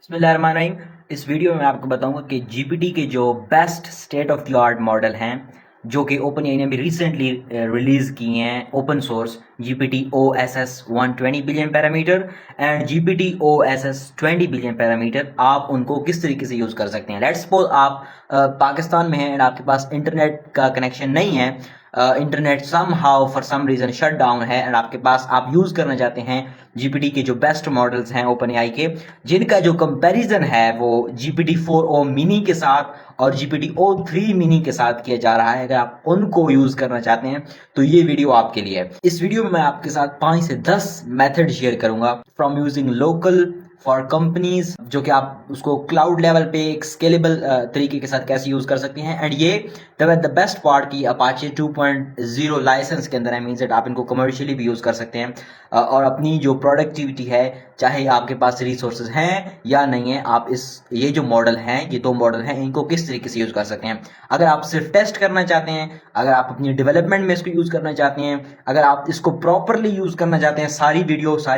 बिस्मिल्लाहिर्रहमानिर्रहीम। इस वीडियो में आपको बताऊंगा कि जीपीटी के जो best state of the art model हैं जो कि ओपन एआई ने भी रिसेंटली रिलीज किए हैं open source GPT O S S 120 billion parameter and GPT O S S 20 billion parameter, आप उनको किस तरीके से यूज़ कर सकते हैं। लेट्स सपोज आप पाकिस्तान में हैं एंड आपके पास इंटरनेट का कनेक्शन नहीं है, internet somehow for some reason shut down है एंड आपके पास आप यूज़ करना चाहते हैं जीपीटी के जो बेस्ट मॉडल्स हैं ओपन एआई के, जिनका जो कंपैरिजन है वो जीपीटी 4o मिनी के साथ और जीपीटी o3 मिनी के साथ किया जा रहा है। अगर आप उनको यूज़ करना चाहते हैं तो ये वीडियो आपके लिए है। इस वीडियो में मैं आपके साथ 5 से 10 मेथड शेयर करूंगा from using local for companies, जो कि आप उसको क्लाउड लेवल पे एक स्केलेबल तरीके के साथ कैसे यूज कर सकते हैं। एंड ये द बेस्ट पार्ट की अपाचे 2.0 लाइसेंस के अंदर है, मींस दैट आप इनको कमर्शियली भी यूज कर सकते हैं और अपनी जो प्रोडक्टिविटी है, चाहे आपके पास रिसोर्सेज हैं या नहीं है, आप ये जो मॉडल हैं, ये दो मॉडल हैं, इनको किस तरीके से यूज कर सकते हैं। अगर आप सिर्फ टेस्ट करना चाहते हैं, अगर आप अपनी डेवलपमेंट में इसको यूज करना चाहते हैं, अगर आप इसको प्रॉपरली यूज करना चाहते हैं, सारी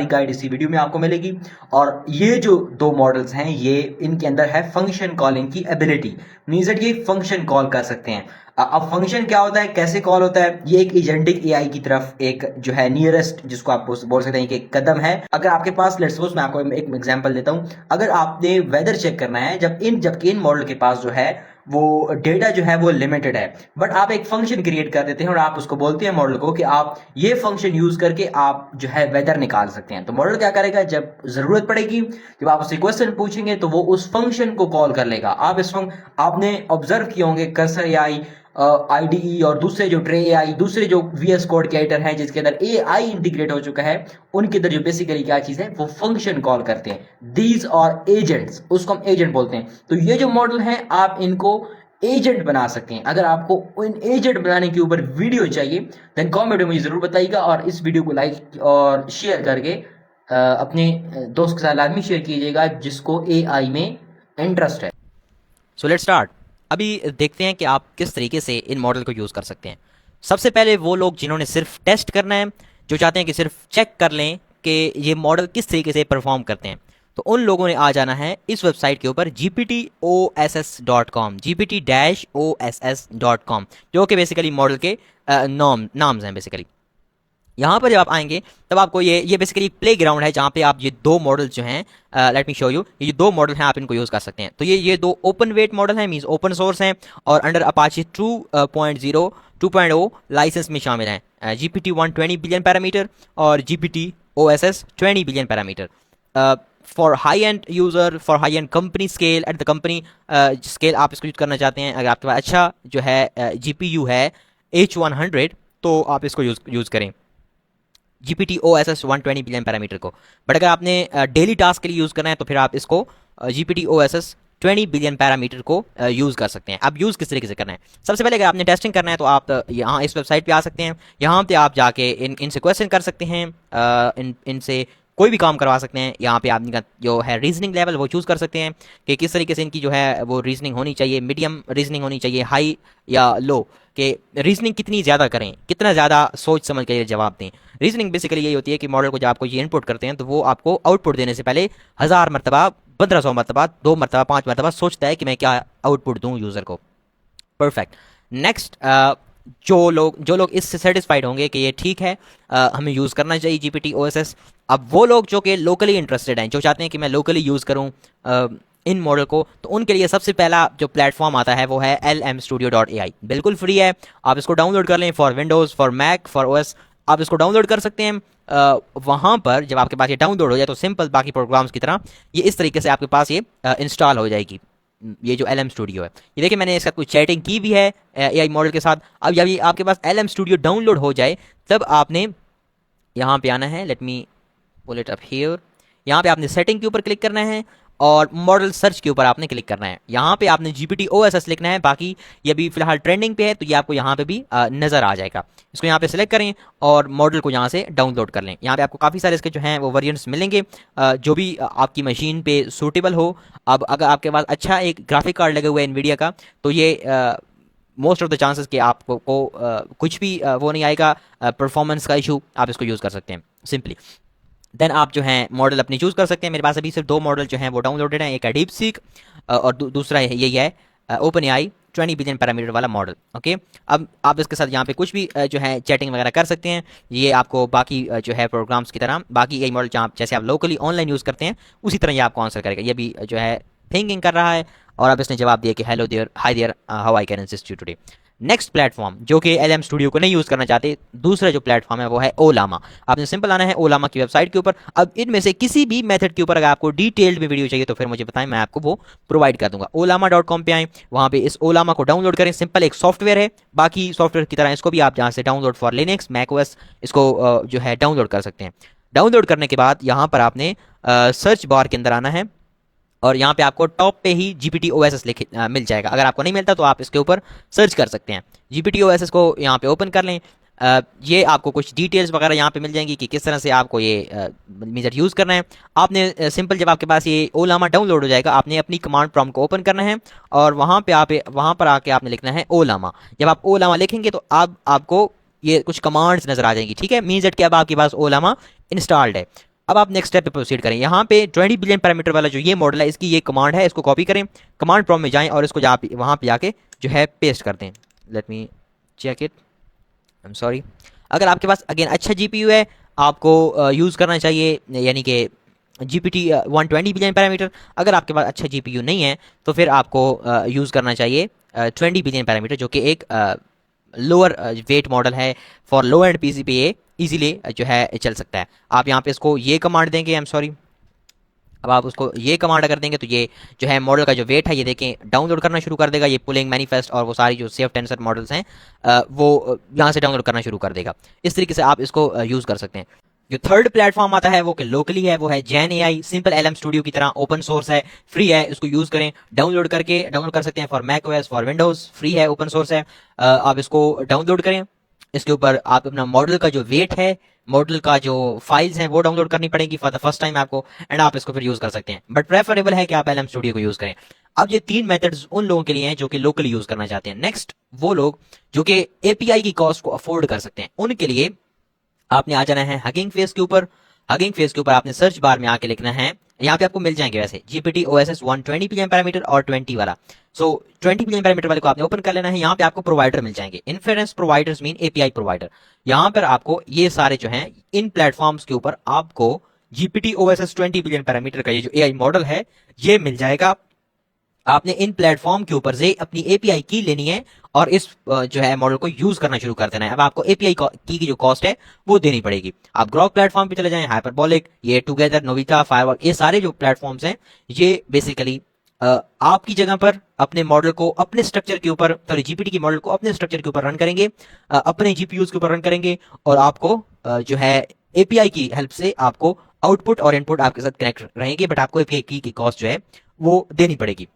गाइड इसी वीडियो में आपको मिलेगी। और ये जो दो मॉडल्स हैं, ये इनके अंदर है फंक्शन कॉलिंग की एबिलिटी, मींस दैट ये फंक्शन कॉल कर सकते हैं। अब फंक्शन क्या होता है, कैसे कॉल होता है, ये एक एजेंटिक एआई की तरफ एक जो है नियरेस्ट, जिसको आप बोल सकते हैं कि एक कदम है। अगर आपके पास, लेट्स सपोज मैं आपको एक एग्जांपल देता हूं, अगर आपने वेदर चेक करना है, जबकि इन मॉडल के पास जो है वो डेटा जो है वो लिमिटेड है, बट आप एक फंक्शन क्रिएट कर देते हैं और आप उसको बोलते हैं मॉडल को कि आप ये फंक्शन यूज करके आप जो है वेदर निकाल सकते हैं। तो मॉडल क्या करेगा, जब जरूरत पड़ेगी, जब आप उससे क्वेश्चन पूछेंगे तो वो उस फंक्शन को कॉल कर लेगा। आपने ऑब्जर्व किए होंगे कर्सर एआई, आईडीई और दूसरे जो ट्रे एआई, दूसरे जो वीएस कोड के एडिटर हैं जिसके अंदर एआई इंटीग्रेट हो चुका है, उनके अंदर जो बेसिकली क्या चीज है, वो फंक्शन कॉल करते हैं। दीज और एजेंट्स, उसको हम एजेंट बोलते हैं। तो ये जो मॉडल है, आप इनको एजेंट बना सकते हैं। अगर आपको इन एजेंट बनाने के ऊपर वीडियो चाहिए देन कमेंट में मुझे जरूर बताइएगा, और इस वीडियो को लाइक और शेयर करके अपने दोस्त के साथ लाजमी शेयर कीजिएगा जिसको एआई में इंटरेस्ट है। So let's start. अभी देखते हैं कि आप किस तरीके से इन मॉडल को यूज़ कर सकते हैं। सबसे पहले वो लोग जिन्होंने सिर्फ टेस्ट करना है, जो चाहते हैं कि सिर्फ चेक कर लें कि ये मॉडल किस तरीके से परफॉर्म करते हैं, तो उन लोगों ने आ जाना है इस वेबसाइट के ऊपर gptoss.com, gpt-oss.com, जो कि बेसिकली मॉडल के नाम्स हैं बेसिकली। यहाँ पर जब आप आएंगे तब आपको ये बेसिकली प्ले ग्राउंड है जहाँ पे आप ये दो मॉडल जो हैं, लेट मी शो यू, ये दो मॉडल हैं, आप इनको यूज़ कर सकते हैं। तो ये दो ओपन वेट मॉडल हैं, मींस ओपन सोर्स हैं और अंडर अपाचे 2.0 लाइसेंस में शामिल हैं। जीपीटी 120 बिलियन पैरामीटर और GPT OSS 20 billion parameter. For high end user, for high and company scale, at the company scale आप इसको यूज़ करना चाहते हैं। अगर आपके पास अच्छा जो है जीपीयू है H100, तो आप इसको यूज़ करें जीपीटी ओएसएस 120 बिलियन पैरामीटर को। बट अगर आपने डेली टास्क के लिए यूज़ करना है तो फिर आप इसको जीपीटी ओएसएस 20 बिलियन पैरामीटर को यूज़ कर सकते हैं। अब यूज़ किस तरीके से करना है, सबसे पहले अगर आपने टेस्टिंग करना है तो आप यहाँ इस वेबसाइट पे आ सकते हैं। यहाँ पे आप जाके इनसे क्वेश्चन कर सकते हैं, इनसे कोई भी काम करवा सकते हैं। यहाँ पे आप इनका जो है रीजनिंग लेवल वो चूज़ कर सकते हैं कि किस तरीके से इनकी जो है वो रीजनिंग होनी चाहिए, मीडियम रीजनिंग होनी चाहिए, हाई या लो, कि रीजनिंग कितनी ज़्यादा करें, कितना ज़्यादा सोच समझ कर जवाब दें। रीजनिंग बेसिकली यही होती है कि मॉडल को जब आपको ये इनपुट करते हैं तो वो आपको आउटपुट देने से पहले 1000 मरतबा, 1500 मरतबा, 2 मरतबा, 5 मरतबा सोचता है कि मैं क्या आउटपुट दूँ यूज़र को। परफेक्ट। नेक्स्ट, जो लोग इससे सेटिस्फाइड होंगे कि ये ठीक है, हमें यूज़ करना चाहिए जीपीटी ओएसएस। अब वो लोग जो कि लोकली इंटरेस्टेड हैं, जो चाहते हैं कि मैं लोकली यूज़ करूँ इन मॉडल को, तो उनके लिए सबसे पहला जो प्लेटफॉर्म आता है वो है lmstudio.ai। बिल्कुल फ्री है, आप इसको डाउनलोड कर लें। For Windows, for Mac, for OS आप इसको डाउनलोड कर सकते हैं। वहाँ पर जब आपके पास ये डाउनलोड हो जाए तो सिंपल बाकी प्रोग्राम्स की तरह ये इस तरीके से आपके पास ये इंस्टॉल हो जाएगी, ये जो LM स्टूडियो है। ये देखिए मैंने इसका कुछ चैटिंग की भी है AI मॉडल के साथ। अब जब ये आपके पास LM स्टूडियो डाउनलोड हो जाए तब आपने यहाँ पे आना है, let me pull it up here. यहाँ पे आपने सेटिंग के ऊपर क्लिक करना है और मॉडल सर्च के ऊपर आपने क्लिक करना है। यहाँ पे आपने जीपीटी ओएसएस लिखना है, बाकी ये अभी फिलहाल ट्रेंडिंग पे है तो ये आपको यहाँ पे भी नज़र आ जाएगा। इसको यहाँ पे सिलेक्ट करें और मॉडल को यहाँ से डाउनलोड कर लें। यहाँ पे आपको काफ़ी सारे इसके जो हैं वो वेरिएंट्स मिलेंगे, जो भी आपकी मशीन पे सूटेबल हो। अब अगर आपके पास अच्छा एक ग्राफिक कार्ड लगा हुआ है एनवीडिया का, तो ये मोस्ट ऑफ द चांसेस कि आपको कुछ भी वो नहीं आएगा, परफॉर्मेंस का इशू, आप इसको यूज़ कर सकते हैं सिंपली। देन आप जो है मॉडल अपनी चूज़ कर सकते हैं। मेरे पास अभी सिर्फ 2 मॉडल जो हैं वो डाउनलोडेड हैं, एक है डीप सीक और दूसरा यही है ओपन एआई 20 बिलियन पैरामीटर वाला मॉडल। ओके, अब आप इसके साथ यहाँ पे कुछ भी जो है चैटिंग वगैरह कर सकते हैं। ये आपको बाकी जो है प्रोग्राम्स की तरह बाकी एआई मॉडल जैसे आप लोकली ऑनलाइन यूज़ करते हैं उसी तरह ये आपको आंसर करेगा। ये भी जो है थिंकिंग कर रहा है और अब इसने जवाब दिया कि hello there, hi there, how I can assist you today. Next platform जो कि एलएम स्टूडियो को नहीं यूज़ करना चाहते, दूसरा जो प्लेटफॉर्म है वो है ओलामा। आपने सिंपल आना है ओलामा की वेबसाइट के ऊपर। अब इनमें से किसी भी मेथड के ऊपर अगर आपको डिटेल्ड में वीडियो चाहिए तो फिर मुझे बताएं, मैं आपको वो प्रोवाइड कर दूंगा। ollama.com पे आएँ, वहाँ पे इस ओलामा को डाउनलोड करें। सिंपल एक सॉफ्टवेयर है, बाकी सॉफ्टवेयर की तरह इसको भी आप जहाँ से download for Linux Mac OS इसको जो है डाउनलोड कर सकते हैं। डाउनलोड करने के बाद यहाँ पर आपने सर्च बार के अंदर आना है और यहाँ पे आपको टॉप पे ही GPT OSS मिल जाएगा। अगर आपको नहीं मिलता तो आप इसके ऊपर सर्च कर सकते हैं। GPT OSS को यहाँ पे ओपन कर लें। ये आपको कुछ डिटेल्स वगैरह यहाँ पे मिल जाएंगी कि किस तरह से आपको ये मेजर यूज़ करना है। आपने सिंपल जब आपके पास ये ओलामा डाउनलोड हो जाएगा, आपने अपनी कमांड प्रॉम्प्ट को ओपन करना है और वहाँ पर आके आपने लिखना है ओलामा। जब आप ओलामा लिखेंगे तो आपको ये कुछ कमांड्स नजर आ जाएंगी। ठीक है, मीन्स दैट कि अब आपके पास ओलामा इंस्टॉल्ड है। अब आप नेक्स्ट स्टेप पे प्रोसीड करें। यहाँ पे 20 बिलियन पैरामीटर वाला जो ये मॉडल है, इसकी ये कमांड है, इसको कॉपी करें, कमांड प्रॉम्प्ट में जाएं और इसको वहाँ पे जाके जो है पेस्ट कर दें। Let me check it, I am sorry. अगर आपके पास अगेन अच्छा जीपीयू है, आपको यूज़ करना चाहिए यानी कि GPT 120 बिलियन पैरामीटर। अगर आपके पास अच्छा जीपीयू नहीं है तो फिर आपको यूज़ करना चाहिए 20 बिलियन पैरामीटर, जो कि एक लोअर वेट मॉडल है। फॉर लो एंड पीसी पे ये इजीली जो है चल सकता है। आप यहाँ पे इसको ये कमांड देंगे, आई एम सॉरी, अब आप उसको ये कमांड अगर देंगे तो ये जो है मॉडल का जो वेट है ये देखें डाउनलोड करना शुरू कर देगा। ये पुलिंग मैनिफेस्ट और वो सारी जो सेफ टेंसर मॉडल्स हैं वो यहाँ से डाउनलोड करना शुरू कर देगा। इस तरीके से आप इसको यूज़ कर सकते हैं। जो थर्ड प्लेटफॉर्म आता है वो कि लोकली है, वो है Jain AI. Simple LM studio की तरह ओपन सोर्स है, फ्री है, इसको यूज करें। डाउनलोड कर सकते हैं for Mac OS, for Windows, free है, ओपन सोर्स है। आप इसको डाउनलोड करें। इसके ऊपर आप अपना मॉडल का जो वेट है, मॉडल का जो फाइल्स हैं वो डाउनलोड करनी पड़ेगी फॉर द फर्स्ट टाइम आपको, एंड आप इसको फिर यूज कर सकते हैं। बट प्रेफरेबल है कि आप एलएम स्टूडियो को यूज करें। अब ये 3 मेथड्स उन लोगों के लिए हैं जो कि लोकली यूज करना चाहते हैं। नेक्स्ट वो लोग जो कि एपीआई की कॉस्ट को अफोर्ड कर सकते हैं, उनके लिए आपने आ जाना है हगिंग फेस के ऊपर। हगिंग फेस के ऊपर आपने सर्च बार में आके लिखना है, यहाँ पे आपको मिल जाएंगे वैसे GPT OSS 120 बिलियन पैरामीटर और 20 वाला। सो 20 बिलियन पैरामीटर वाले को आपने ओपन कर लेना है। यहाँ पे आपको प्रोवाइडर मिल जाएंगे, inference providers mean API provider. यहाँ पर आपको ये सारे जो हैं इन प्लेटफॉर्म्स के ऊपर आपको GPT OSS 20 बिलियन पैरामीटर का ये जो एआई मॉडल है ये मिल जाएगा। आपने इन प्लेटफॉर्म के ऊपर से अपनी एपीआई की लेनी है और इस जो है मॉडल को यूज करना शुरू कर देना है। अब आपको एपीआई की जो कॉस्ट है वो देनी पड़ेगी। आप ग्रॉक प्लेटफॉर्म पे चले जाएं, हाइपरबॉलिक, ये टुगेदर, नोविटा, फायरवॉल, ये सारे जो प्लेटफॉर्म्स हैं ये बेसिकली आपकी जगह पर अपने मॉडल को अपने स्ट्रक्चर के ऊपर, सॉरी जीपीटी की मॉडल को अपने स्ट्रक्चर के ऊपर रन करेंगे, अपने जीपीयूज के ऊपर रन करेंगे और आपको जो है एपीआई की हेल्प से आपको आउटपुट और इनपुट आपके साथ कनेक्ट रहेंगे, बट आपको एपीआई की कॉस्ट जो है वो देनी पड़ेगी।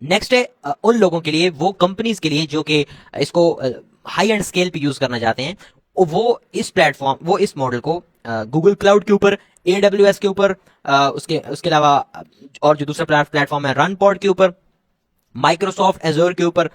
नेक्स्ट है उन लोगों के लिए, वो कंपनीज के लिए जो कि इसको हाई एंड स्केल पे यूज करना चाहते हैं, वो इस मॉडल को गूगल क्लाउड के ऊपर, AWS के ऊपर, उसके उसके अलावा और जो दूसरा प्लेटफॉर्म है रनपॉड के ऊपर, माइक्रोसॉफ्ट एजोर के ऊपर,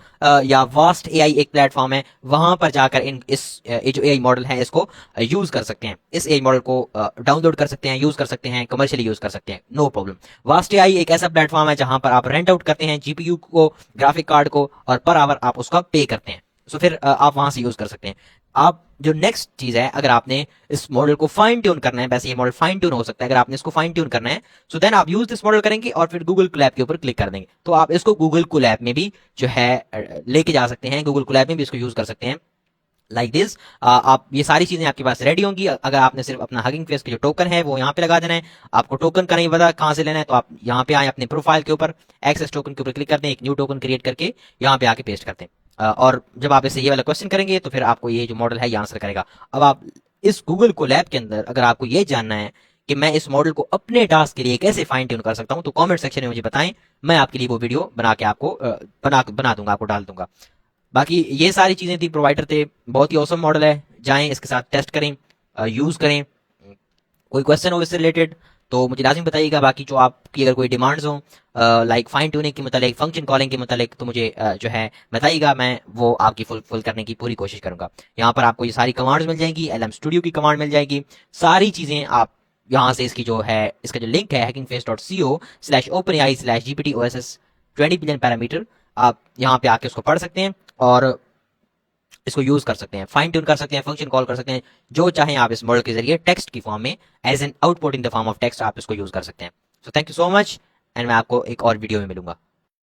या वास्ट एआई एक प्लेटफॉर्म है, वहां पर जाकर ये जो एआई मॉडल है इसको यूज कर सकते हैं। इस एआई मॉडल को डाउनलोड कर सकते हैं, यूज कर सकते हैं, कमर्शियली यूज कर सकते हैं, नो प्रॉब्लम। वास्ट एआई एक ऐसा प्लेटफॉर्म है जहां पर आप रेंट आउट करते हैं जीपीयू को, ग्राफिक कार्ड को, और पर आवर आप उसका पे करते हैं। सो फिर आप वहां से यूज कर सकते हैं। आप जो नेक्स्ट चीज है, अगर आपने इस मॉडल को फाइन ट्यून करना है, वैसे ये मॉडल फाइन ट्यून हो सकता है, अगर आपने इसको फाइन ट्यून करना है सो देन आप यूज दिस मॉडल करेंगे और फिर गूगल कोलैब के ऊपर क्लिक कर देंगे तो आप इसको गूगल कोलैब में भी जो है लेके जा सकते हैं, गूगल कोलैब में भी इसको यूज कर सकते हैं लाइक दिस। आप ये सारी चीजें आपके पास रेडी होंगी। अगर आपने सिर्फ अपना हगिंग फेस का जो टोकन है वो यहाँ पे लगा देना है, आपको टोकन का नहीं पता कहाँ से लेना है, तो आप यहाँ पे आए अपने प्रोफाइल के ऊपर, एक्सेस टोकन के ऊपर क्लिक कर दें, एक न्यू टोकन क्रिएट करके यहाँ पे आके पेस्ट करते हैं। और जब आप इसे ये वाला क्वेश्चन करेंगे तो फिर आपको ये जो मॉडल है ये आंसर करेगा। अब आप इस गूगल कोलैब के अंदर अगर आपको ये जानना है कि मैं इस मॉडल को अपने टास्क के लिए कैसे फाइन ट्यून कर सकता हूं, तो कमेंट सेक्शन में मुझे बताएं, मैं आपके लिए वो वीडियो बना के आपको बना दूंगा, आपको डाल दूंगा। बाकी ये सारी चीजें थी, प्रोवाइडर थे, बहुत ही औसम मॉडल है, जाएं इसके साथ टेस्ट करें, यूज करें। कोई क्वेश्चन हो इससे रिलेटेड तो मुझे लाजिम बताइएगा। बाकी जो आपकी अगर कोई डिमांड्स हो लाइक फाइन ट्यूनिंग के मतलब, फंक्शन कॉलिंग के मतलब, तो मुझे जो है बताइएगा, मैं वो आपकी फुल करने की पूरी कोशिश करूंगा। यहाँ पर आपको ये सारी कमांड्स मिल जाएंगी, एलएम स्टूडियो की कमांड मिल जाएगी, सारी चीजें आप यहाँ से इसकी जो है इसका जो लिंक है hackingface.co/openai/gptoss 20 बिलियन पैरामीटर, आप यहाँ पे आके उसको पढ़ सकते हैं और इसको यूज कर सकते हैं, फाइन ट्यून कर सकते हैं, फंक्शन कॉल कर सकते हैं, जो चाहें आप इस मॉडल के जरिए टेक्स्ट की फॉर्म में as an output in the form of text आप इसको यूज कर सकते हैं। So thank you so much and मैं आपको एक और वीडियो में मिलूंगा।